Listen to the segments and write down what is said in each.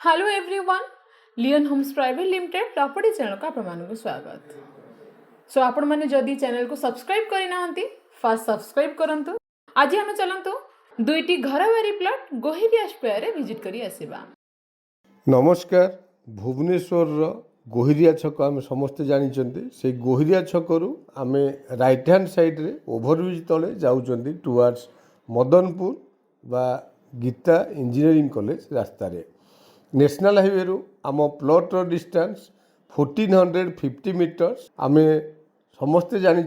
Hello everyone, लियन homes private limited property channel का आपको स्वागत। सो आपण मैंने जदि चैनल को सब्सक्राइब करना फास्ट सब्सक्राइब करंतु। आज हम चलतु दुईटी घर बारी प्लॉट गोहिरिया स्क्वायर विजिट करी आसीबा। नमस्कार। भुवनेश्वर गोहिरिया छक आम समस्ते जानी से गोहिरिया छकरू आम राइट हैंड साइड्रे ओभरब्रिज तले जाऊँच टुवर्ड्स मदनपुर बा गीता इंजीनियरिंग कॉलेज रास्तार नेशनल हाईवे रु आम प्लॉटर डिस्टेंस 1450 मीटर्स। आम समस्ते जानी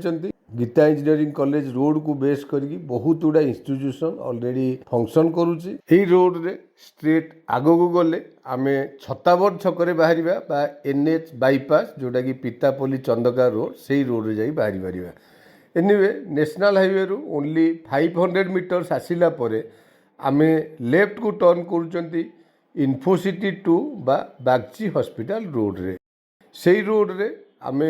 गीता इंजीनियरिंग कॉलेज रोड को बेस करके बहुत गुड़ा इंस्टीट्यूशन ऑलरेडी फंक्शन करुच्ची। यही रोड रे स्ट्रेट आगो को गले आम छताबड़ छकरे बाहर एनएच बाईपास जोटा कि पितापल्ली चंदका रोड से रोड रे जाई बाहरी पारिबा। एनीवे नेशनल हाईवे रु ओनली 500 मीटर्स आसिला परे आमे लेफ्ट को टर्न करूचंती इन्फोसिटी 2 बा बागची हॉस्पिटल रोड रे। सेई रोड रे आमे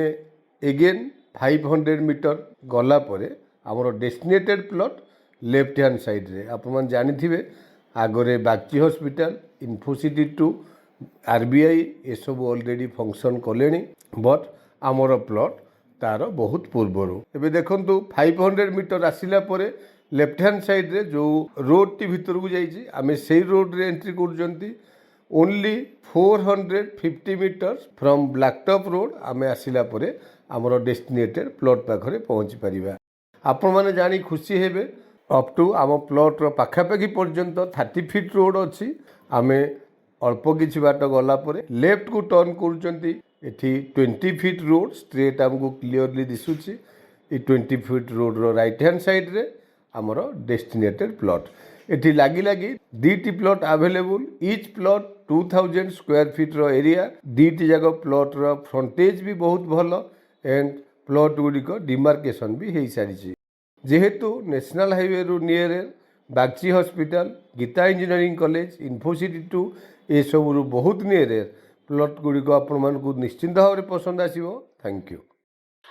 एगेन 500 मीटर गला परे आमर destinated plot left hand side रे आप मन जानिथिबे आगरे बागची हॉस्पिटल इन्फोसिटी 2 आरबीआई ए सब ऑलरेडी फंक्शन कलेनी बट आमर प्लॉट तार बहुत पूर्वर। एबे देखंतु 500 मीटर आसिला परे लेफ्ट हैंड साइड रे जो रोड टी भीतर को जाइए आम से रोड रे एंट्री कर only 450 metres from blacktop road आम आसिला परे आमर डेस्टिनेटेड प्लॉट पाखरे पहुँची पारिबा। आपण माने जानी खुशी हेबे अप टू आम प्लॉट रो पाखापाखी पर्यंत 30 फीट रोड अच्छी। आम अल्प किछि बाट गला परे लेफ्ट को टर्न करूचंती एठी 20 फीट रोड स्ट्रेट आमको क्लियरली दिसुची। 20 फीट रोड रो राइट हैंड साइड रे आमर डेस्टिनेटेड प्लॉट एठी लागी लागी दीटी plot available. Each plot 2000 square feet रो एरिया। दीटी जाक प्लॉट रो फ्रंटेज भी बहुत भल एंड प्लॉट गुड़िक डिमार्केशन भी हो सारी। जेहेतु नेशनल हाईवे रु near Bagchi hospital Gita engineering college Infocity 2 ये सब रु बहुत नियर प्लॉट गुड़िक आपण मानकु निश्चिंत भाव में पसंद आसीबो। Thank you.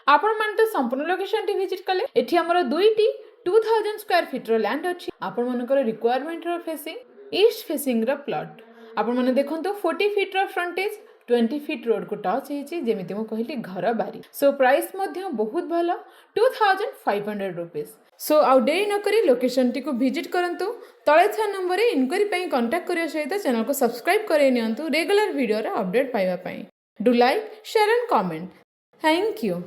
आपण मान तो संपूर्ण लोकेशन टी विजिट कले। एठी हमर दुईटी 2000 स्क्वायर फीट रो लैंड अछि। आपण मानकर रिक्वायरमेंट रो फेसिंग ईस्ट फेसिंग रो प्लॉट। आपण माने देखंतु 40 फीट रो फ्रंटेज 20 फीट रोड को टच हेछि जेमिति मो कहली घर बारी। सो प्राइस मध्य बहुत भलो 2500 रुपीस। सो आउ देरी न करी लोकेशन टी को विजिट करंतु। तळे था नंबर रे इनक्वायरी पई कांटेक्ट करिया सहित चैनल को सब्सक्राइब करे नियंतु रेगुलर वीडियो रा अपडेट पाइबा पई। Do like share and comment. Thank you.